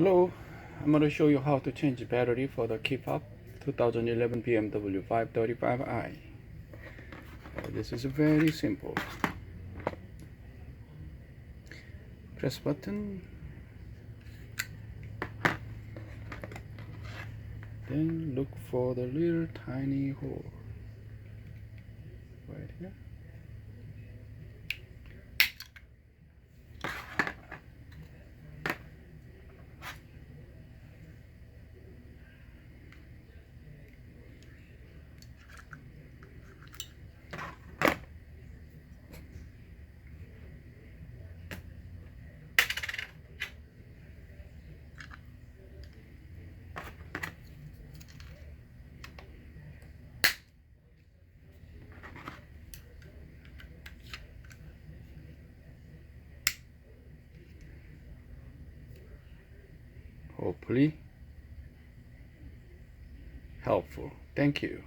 Hello, I'm going to show you how to change battery for the K-pop 2011 BMW 535i. This is very simple. Press button, then look for the little tiny hole right here. Hopefully helpful. Thank you.